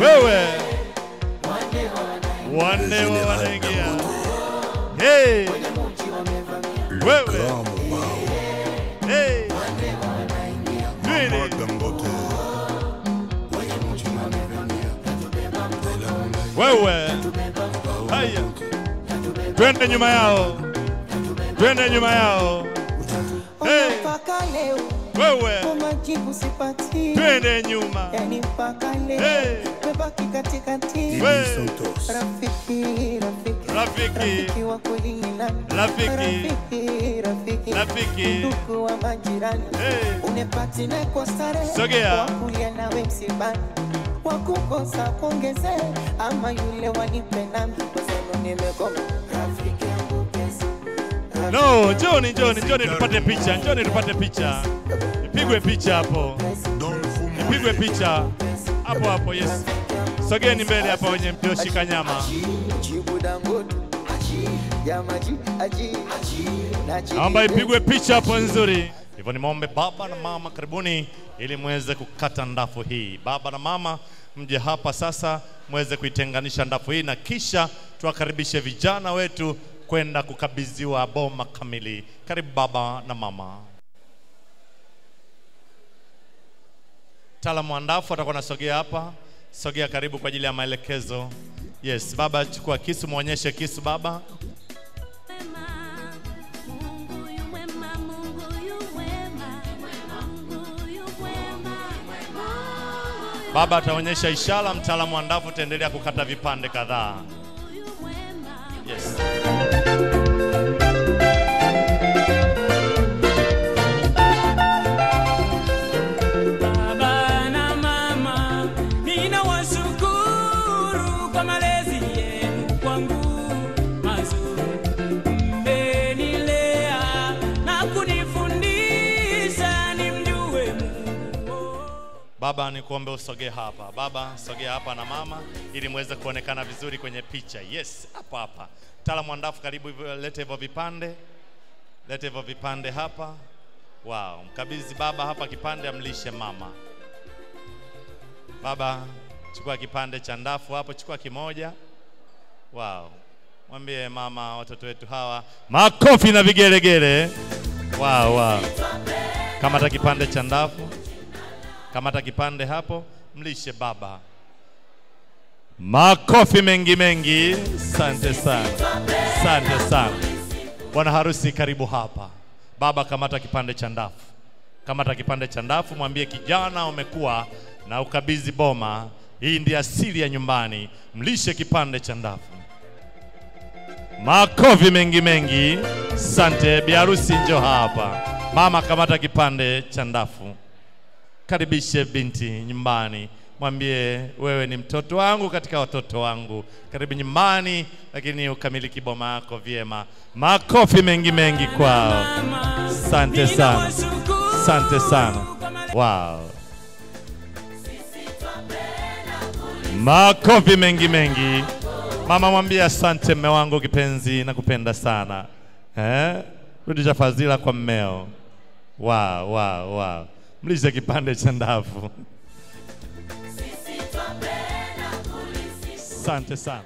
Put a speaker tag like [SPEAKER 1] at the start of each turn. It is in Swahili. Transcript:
[SPEAKER 1] Wewe wanne wanaingia. Hey, wewe hey, wewe haya, twende nyuma yao, twende nyuma yao. Hey, wewe twende nyuma. Hey, rafiki wa kweli ni nani? Rafiki ndugu wa majirani. Unepatine kwa starehe, sogea kulia nawe msibani, wakukosa kuongeze ama yule wanipenda mkosano nimegoma. Rafiki yangu pesa. No, Johnny tupate picha, Johnny tupate picha. Nipigwe picha hapo. Nipigwe picha hapo, yes. Sogeni mbele hapa wenye mlioshika nyama. Naomba ipigwe picha hapo nzuri. Hivyo nimombe baba na mama karibuni ili muweze kukata ndafu hii. Baba na mama mje hapa sasa muweze kuitenganisha ndafu hii na kisha tuwakaribishe vijana wetu kwenda kukabidhiwa boma kamili. Karibu baba na mama. Taalamu wa ndafu atakuwa nasogea hapa. Sogea karibu kwa ajili ya maelekezo. Yes, baba chukua kisu, muonyeshe kisu baba. Baba ataonyesha ishara, mtaalamu wa ndafu ataendelea kukata vipande kadhaa. Yes. Baba nikuombe usogee hapa. Baba sogea hapa na mama ili muweze kuonekana vizuri kwenye picha. Yes, hapa. Mtaalamu wa ndafu karibu, lete hivyo vipande. Lete hivyo vipande hapa. Wow, mkabidhi baba hapa kipande amlishe mama. Baba chukua kipande cha ndafu hapo, chukua kimoja. Wow. Mwambie mama watoto wetu hawa makofi na vigelegele. Wow. Kamata kipande cha ndafu. Kamata kipande hapo, mlishe baba. Makofi mengi. Asante sana. Bwana harusi karibu hapa. Baba kamata kipande cha ndafu. Kamata kipande cha ndafu, mwambie kijana umekuwa na ukabidhi boma. Hii ndiyo asili ya nyumbani. Mlishe kipande cha ndafu. Makofi mengi. Asante. Bi harusi njoo hapa. Mama kamata kipande cha ndafu. Karibishe binti nyumbani. Mwambie wewe ni mtoto wangu katika watoto wangu. Karibu nyumbani, lakini ukamiliki boma yako vyema. Makofi mengi kwao. Asante sana. Wow. Makofi mengi. Mama mwambie asante mme wangu kipenzi, nakupenda sana. Rudisha fadhila kwa mmeo. Wow. Mlishe kipande cha ndafu. Asante sana.